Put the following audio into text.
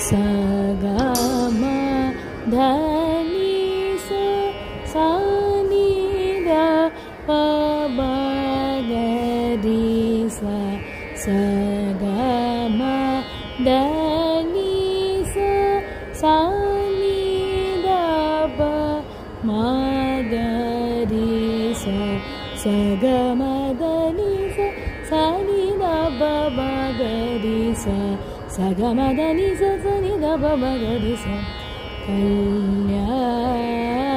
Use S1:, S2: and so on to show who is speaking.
S1: sa ga ma dha ni sa sa ni da pa ba ga ri sa sa ga ma dha ni sa sa ni da pa ma ga ri sa sa ga ma da ni sa sa ni da pa ba ga ri sa sa ga ma da ni sa sa ni da pa ba ga ri sa Kalyana